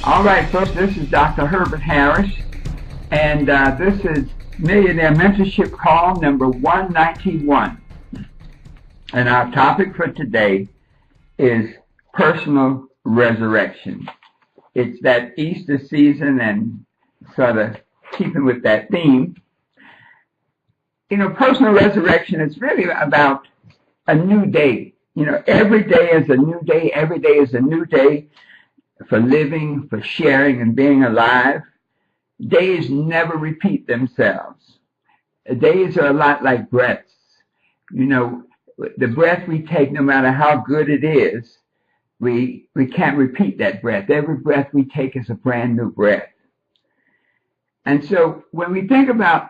All right, folks, this is Dr. Herbert Harris, and this is Millionaire Mentorship Call number 191. And our topic for today is personal resurrection. It's that Easter season and sort of keeping with that theme. You know, personal resurrection is really about a new day. You know, every day is a new day. Every day is a new day for living, for sharing, and being alive. Days never repeat themselves. Days are a lot like breaths. You know, the breath we take, no matter how good it is, we can't repeat that breath. Every breath we take is a brand new breath. And so when we think about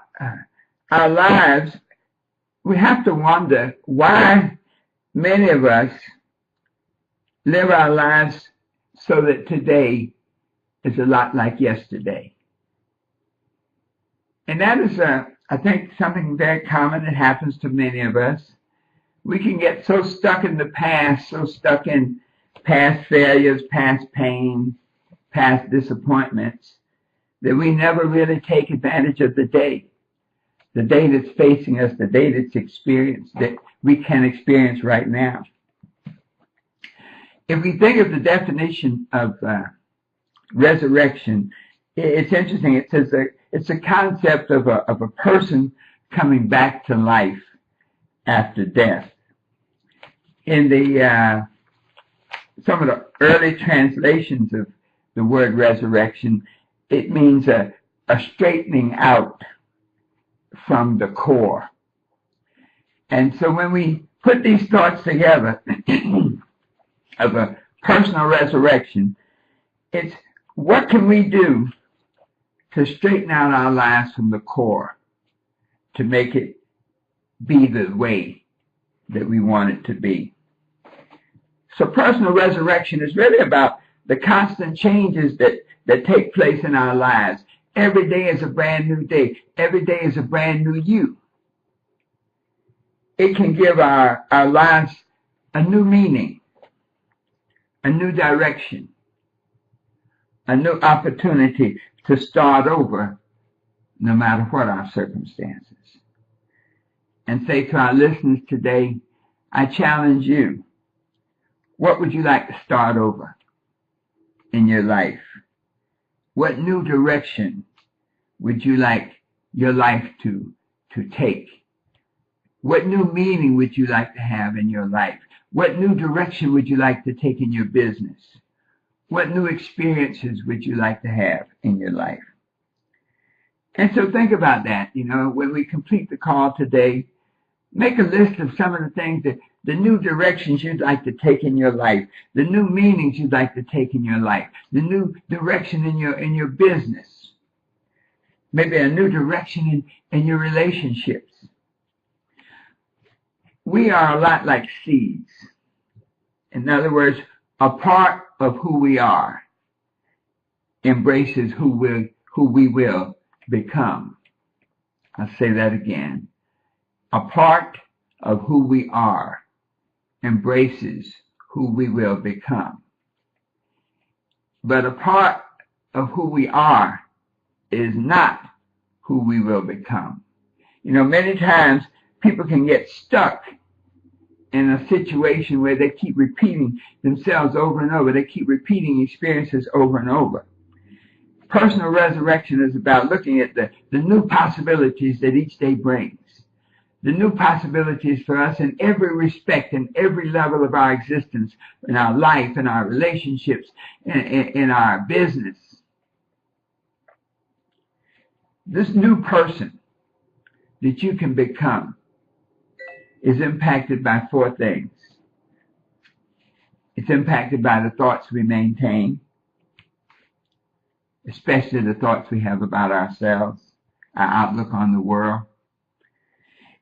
our lives, we have to wonder why many of us live our lives so that today is a lot like yesterday. And that is, I think, something very common that happens to many of us. We can get so stuck in the past, so stuck in past failures, past pain, past disappointments, that we never really take advantage of the day that's facing us, the day that's experienced, that we can experience right now. If we think of the definition of resurrection, it's interesting. It says that it's a concept of a person coming back to life after death. In the some of the early translations of the word resurrection, it means a straightening out from the core. And so when we put these thoughts together of a personal resurrection, it's what can we do to straighten out our lives from the core, to make it be the way that we want it to be. So personal resurrection is really about the constant changes that take place in our lives. Every day is a brand new day. Every day is a brand new you. It can give our lives a new meaning, a new direction, a new opportunity to start over no matter what our circumstances. And say to our listeners today, I challenge you, what would you like to start over in your life? What new direction would you like your life to take? What new meaning would you like to have in your life? What new direction would you like to take in your business? What new experiences would you like to have in your life? And so think about that. You know, when we complete the call today, make a list of some of the things that the new directions you'd like to take in your life, the new meanings you'd like to take in your life, the new direction in your business, maybe a new direction in your relationships. We are a lot like seeds. In other words, a part of who we are embraces who we will become. I'll say that again. A part of who we are embraces who we will become. But a part of who we are is not who we will become. You know, many times people can get stuck in a situation where they keep repeating themselves over and over. They keep repeating experiences over and over. Personal resurrection is about looking at the new possibilities that each day brings. The new possibilities for us in every respect, in every level of our existence, in our life, in our relationships, in our business. This new person that you can become is impacted by four things. It's impacted by the thoughts we maintain, especially the thoughts we have about ourselves, our outlook on the world.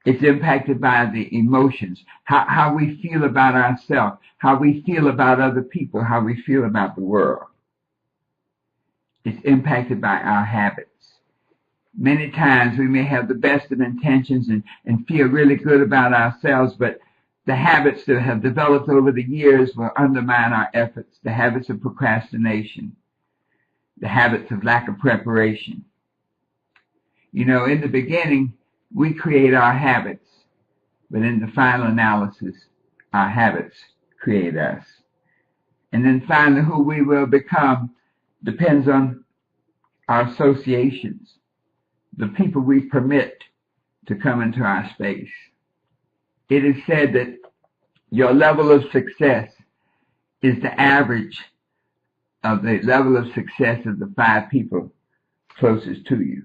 It's impacted by the emotions, how we feel about ourselves, how we feel about other people, how we feel about the world. It's impacted by our habits. Many times we may have the best of intentions and feel really good about ourselves, but the habits that have developed over the years will undermine our efforts, the habits of procrastination, the habits of lack of preparation. You know, in the beginning, we create our habits, but in the final analysis, our habits create us. And then finally, who we will become depends on our associations, the people we permit to come into our space. It is said that your level of success is the average of the level of success of the 5 people closest to you.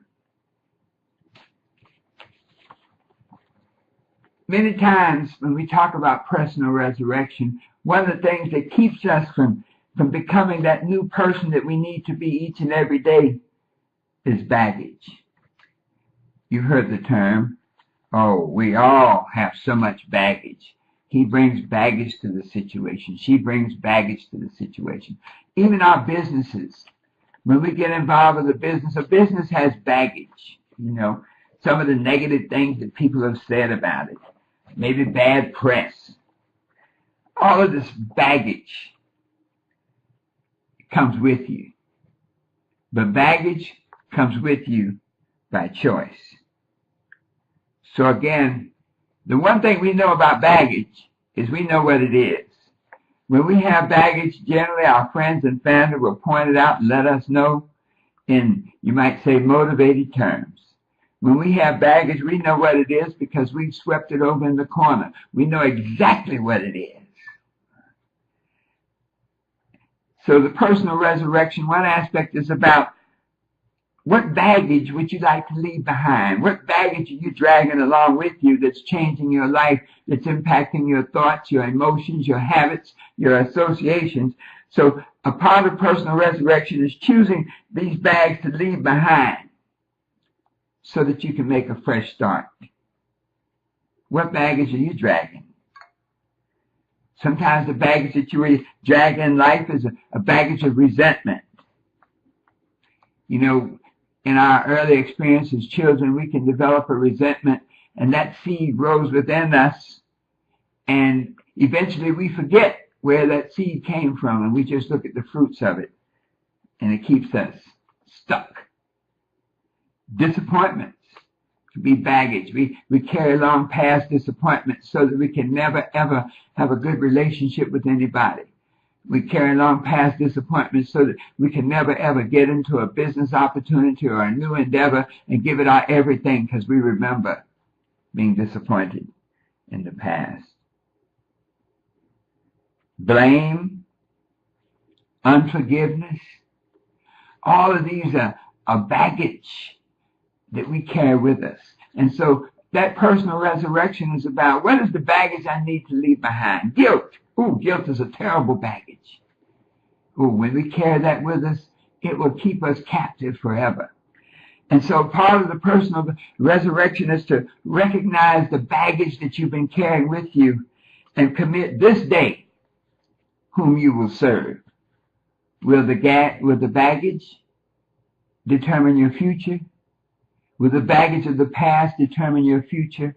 Many times when we talk about personal resurrection, one of the things that keeps us from becoming that new person that we need to be each and every day is baggage. You've heard the term, oh, we all have so much baggage. He brings baggage to the situation. She brings baggage to the situation. Even our businesses, when we get involved with a business has baggage. You know, some of the negative things that people have said about it, maybe bad press. All of this baggage comes with you. But baggage comes with you by choice. So again, the one thing we know about baggage is we know what it is. When we have baggage, generally our friends and family will point it out and let us know in, you might say, motivated terms. When we have baggage, we know what it is because we've swept it over in the corner. We know exactly what it is. So the personal resurrection, one aspect is about what baggage would you like to leave behind? What baggage are you dragging along with you that's changing your life, that's impacting your thoughts, your emotions, your habits, your associations? So a part of personal resurrection is choosing these bags to leave behind so that you can make a fresh start. What baggage are you dragging? Sometimes the baggage that you drag in life is a baggage of resentment. You know, in our early experience as children, we can develop a resentment, and that seed grows within us, and eventually we forget where that seed came from, and we just look at the fruits of it, and it keeps us stuck. Disappointments can be baggage. We carry along past disappointments so that we can never, ever have a good relationship with anybody. We carry along past disappointments so that we can never, ever get into a business opportunity or a new endeavor and give it our everything because we remember being disappointed in the past. Blame, unforgiveness, all of these are baggage that we carry with us. And so that personal resurrection is about, what is the baggage I need to leave behind? Guilt. Ooh, guilt is a terrible baggage. Ooh, when we carry that with us, it will keep us captive forever. And so part of the personal resurrection is to recognize the baggage that you've been carrying with you and commit this day whom you will serve. Will the baggage determine your future? Will the baggage of the past determine your future?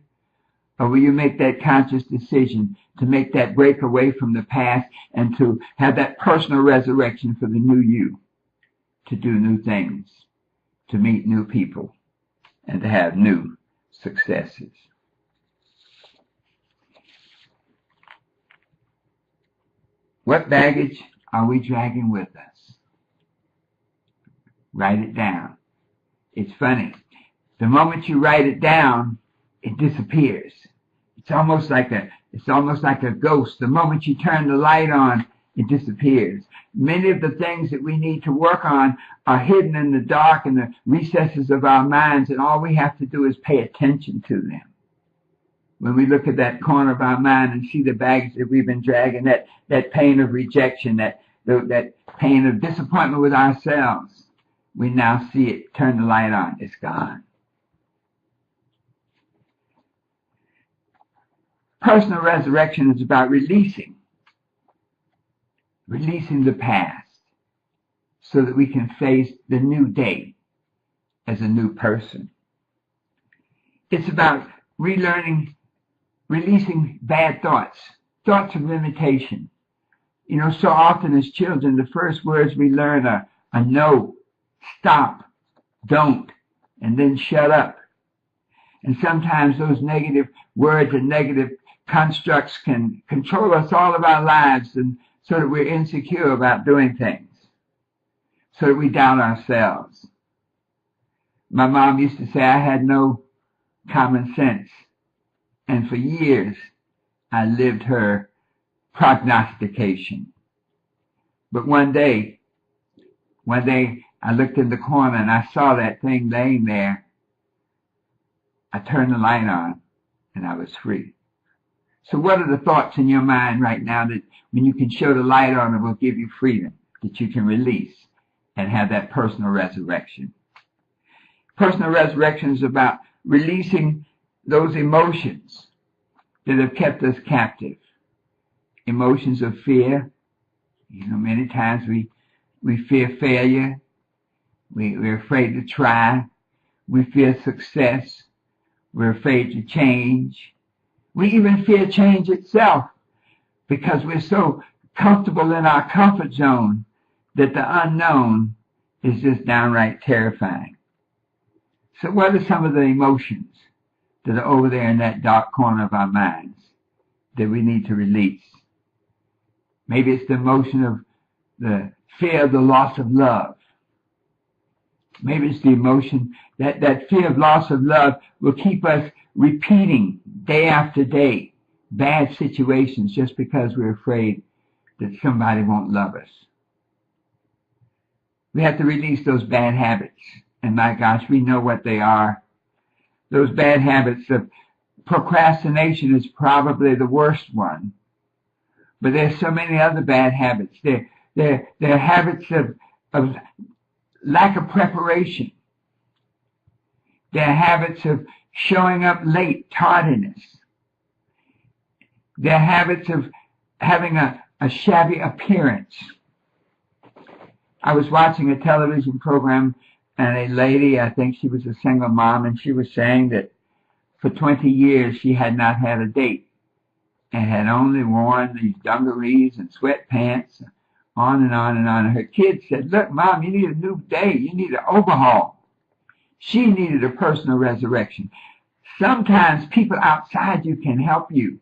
Or will you make that conscious decision to make that break away from the past and to have that personal resurrection for the new you, to do new things, to meet new people, and to have new successes? What baggage are we dragging with us? Write it down. It's funny. The moment you write it down, it disappears. It's almost like a ghost. The moment you turn the light on, it disappears. Many of the things that we need to work on are hidden in the dark and the recesses of our minds, and all we have to do is pay attention to them. When we look at that corner of our mind and see the baggage that we've been dragging, that pain of rejection, that pain of disappointment with ourselves, we now see it. Turn the light on. It's gone. Personal resurrection is about releasing the past so that we can face the new day as a new person. It's about relearning, releasing bad thoughts of limitation. You know, so often as children, the first words we learn are no, stop, don't, and then shut up. And sometimes those negative words and negative constructs can control us all of our lives, and so that we're insecure about doing things, so that we doubt ourselves. My mom used to say I had no common sense, and for years I lived her prognostication. But one day I looked in the corner and I saw that thing laying there. I turned the light on and I was free. So what are the thoughts in your mind right now that when you can show the light on it will give you freedom, that you can release and have that personal resurrection? Personal resurrection is about releasing those emotions that have kept us captive. Emotions of fear. Many times we fear failure. We're afraid to try. We fear success. We're afraid to change. We even fear change itself because we're so comfortable in our comfort zone that the unknown is just downright terrifying. So what are some of the emotions that are over there in that dark corner of our minds that we need to release? Maybe it's the emotion of the fear of the loss of love. Maybe it's the emotion that fear of loss of love will keep us repeating day after day bad situations just because we're afraid that somebody won't love us. We have to release those bad habits. And my gosh, we know what they are. Those bad habits of procrastination is probably the worst one. But there's so many other bad habits. They're habits of lack of preparation. They're habits of showing up late, tardiness. They're habits of having a shabby appearance. I was watching a television program and a lady, I think she was a single mom, and she was saying that for 20 years she had not had a date and had only worn these dungarees and sweatpants, on and on and on. And her kids said, "Look, Mom, you need a new date. You need an overhaul." She needed a personal resurrection. Sometimes people outside you can help you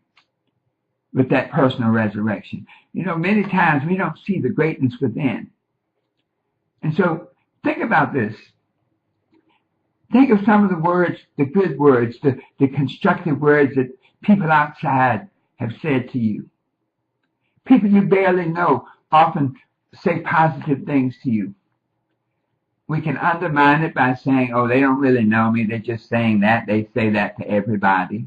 with that personal resurrection. Many times we don't see the greatness within. And so think about this. Think of some of the words, the good words, the constructive words that people outside have said to you. People you barely know often say positive things to you. We can undermine it by saying, "Oh, they don't really know me. They're just saying that. They say that to everybody."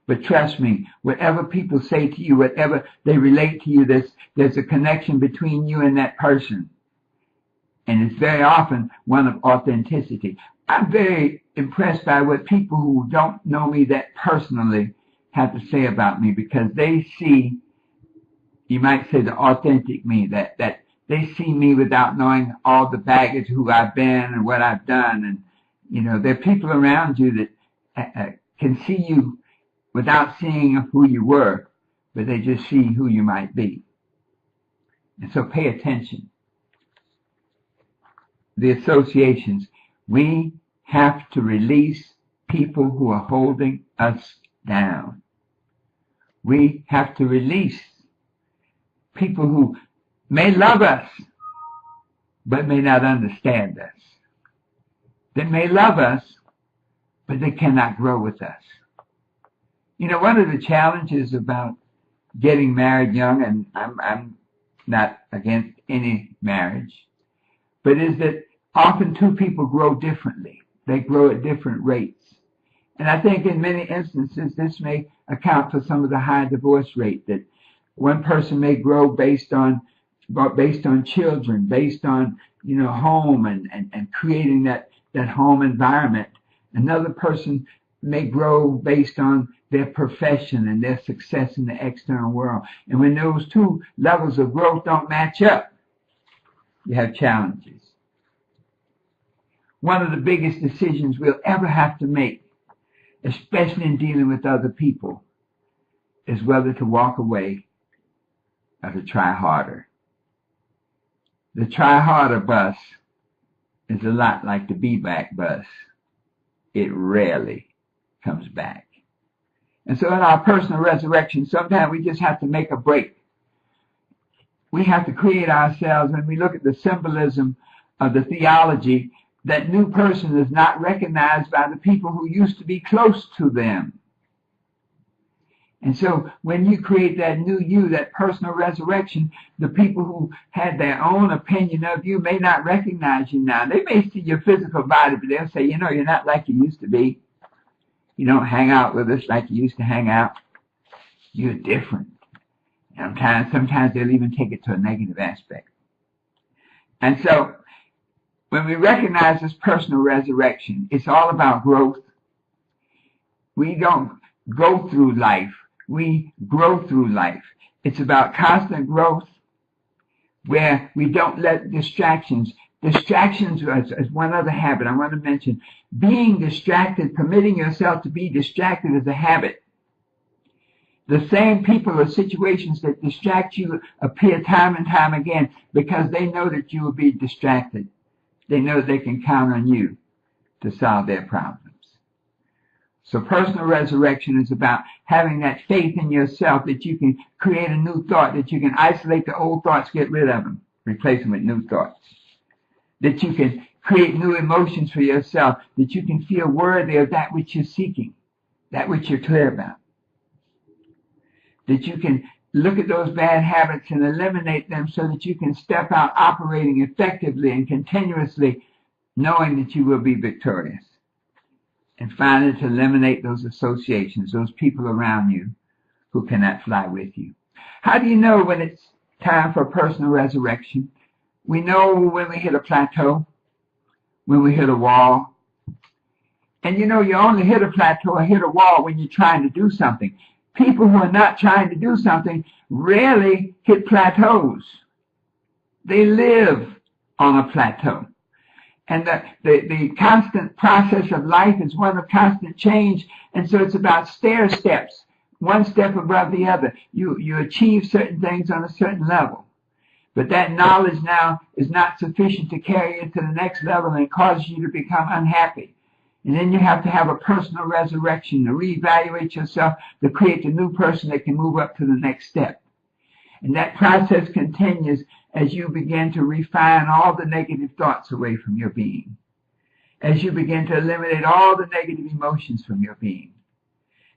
But trust me, whatever people say to you, whatever they relate to you, there's a connection between you and that person. And it's very often one of authenticity. I'm very impressed by what people who don't know me that personally have to say about me, because they see, you might say, the authentic me, that they see me without knowing all the baggage, who I've been and what I've done. And, there are people around you that can see you without seeing who you were, but they just see who you might be. And so pay attention. The associations. We have to release people who are holding us down. We have to release people who may love us, but may not understand us. They may love us, but they cannot grow with us. One of the challenges about getting married young, and I'm not against any marriage, but is that often two people grow differently. They grow at different rates. And I think in many instances this may account for some of the high divorce rate, that one person may grow based on children, based on home and creating that home environment. Another person may grow based on their profession and their success in the external world. And when those two levels of growth don't match up, you have challenges. One of the biggest decisions we'll ever have to make, especially in dealing with other people, is whether to walk away or to try harder. The try harder bus is a lot like the be-back bus. It rarely comes back. And so in our personal resurrection, sometimes we just have to make a break. We have to create ourselves. When we look at the symbolism of the theology, that new person is not recognized by the people who used to be close to them. And so when you create that new you, that personal resurrection, the people who had their own opinion of you may not recognize you now. They may see your physical body, but they'll say, you're not like you used to be. You don't hang out with us like you used to hang out. You're different. Sometimes they'll even take it to a negative aspect. And so when we recognize this personal resurrection, it's all about growth. We don't go through life. We grow through life. It's about constant growth where we don't let distractions is one other habit I want to mention. Being distracted, permitting yourself to be distracted is a habit. The same people or situations that distract you appear time and time again because they know that you will be distracted. They know they can count on you to solve their problems. So personal resurrection is about having that faith in yourself that you can create a new thought, that you can isolate the old thoughts, get rid of them, replace them with new thoughts. That you can create new emotions for yourself, that you can feel worthy of that which you're seeking, that which you're clear about. That you can look at those bad habits and eliminate them so that you can step out operating effectively and continuously knowing that you will be victorious. And finally, to eliminate those associations, those people around you who cannot fly with you. How do you know when it's time for personal resurrection? We know when we hit a plateau, when we hit a wall. And you only hit a plateau or hit a wall when you're trying to do something. People who are not trying to do something rarely hit plateaus. They live on a plateau. And the constant process of life is one of constant change. And so it's about stair steps, one step above the other. You achieve certain things on a certain level. But that knowledge now is not sufficient to carry you to the next level and cause you to become unhappy. And then you have to have a personal resurrection to reevaluate yourself, to create the new person that can move up to the next step. And that process continues as you begin to refine all the negative thoughts away from your being. As you begin to eliminate all the negative emotions from your being.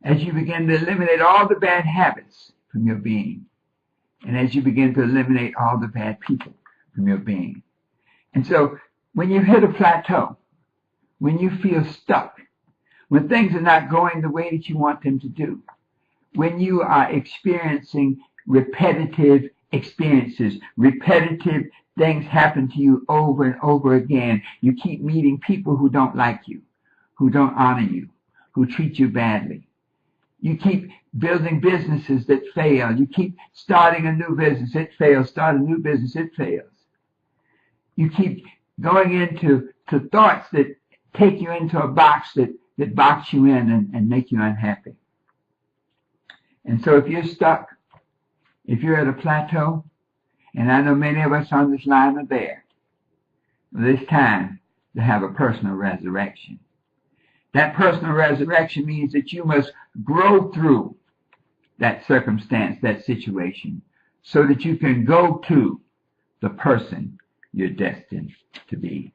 As you begin to eliminate all the bad habits from your being. And as you begin to eliminate all the bad people from your being. And so when you hit a plateau, when you feel stuck, when things are not going the way that you want them to do, when you are experiencing repetitive experiences, repetitive things happen to you over and over again, you keep meeting people who don't like you, who don't honor you, who treat you badly. You keep building businesses that fail. You keep starting a new business, it fails. Start a new business, it fails. You keep going into thoughts that take you into a box that box you in and make you unhappy. And so if you're stuck, if you're at a plateau, and I know many of us on this line are there, it's time to have a personal resurrection. That personal resurrection means that you must grow through that circumstance, that situation, so that you can go to the person you're destined to be.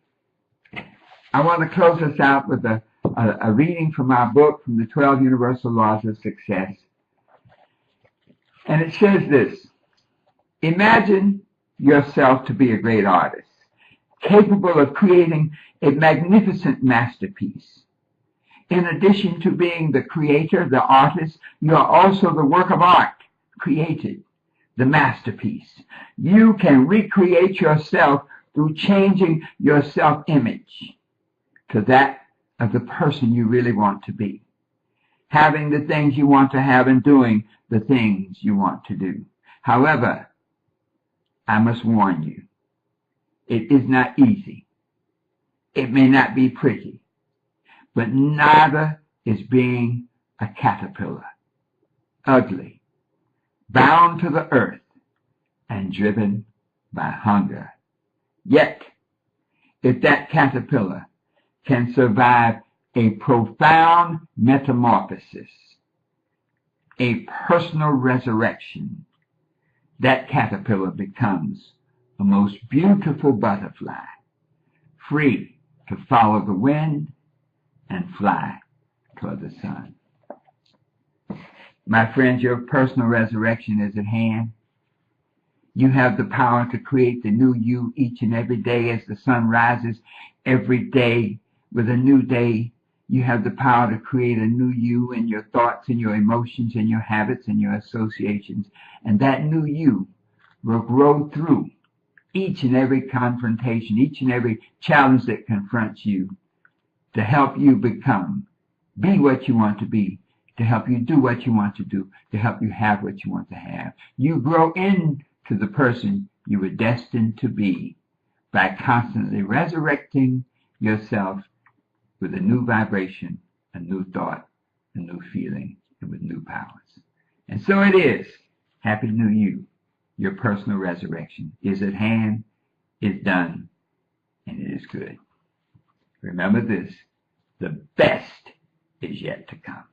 I want to close us out with a reading from our book, from the 12 Universal Laws of Success. And it says this: imagine yourself to be a great artist, capable of creating a magnificent masterpiece. In addition to being the creator, the artist, you are also the work of art created, the masterpiece. You can recreate yourself through changing your self-image to that of the person you really want to be, having the things you want to have and doing the things you want to do. However, I must warn you, it is not easy. It may not be pretty, but neither is being a caterpillar, ugly, bound to the earth, and driven by hunger. Yet, if that caterpillar can survive a profound metamorphosis, a personal resurrection, that caterpillar becomes a most beautiful butterfly, free to follow the wind and fly toward the sun. My friends, your personal resurrection is at hand. You have the power to create the new you each and every day as the sun rises every day with a new day. You have the power to create a new you in your thoughts and your emotions and your habits and your associations. And that new you will grow through each and every confrontation, each and every challenge that confronts you to help you be what you want to be, to help you do what you want to do, to help you have what you want to have. You grow into the person you were destined to be by constantly resurrecting yourself with a new vibration, a new thought, a new feeling, and with new powers. And so it is. Happy New You. Your personal resurrection is at hand, is done, and it is good. Remember this, the best is yet to come.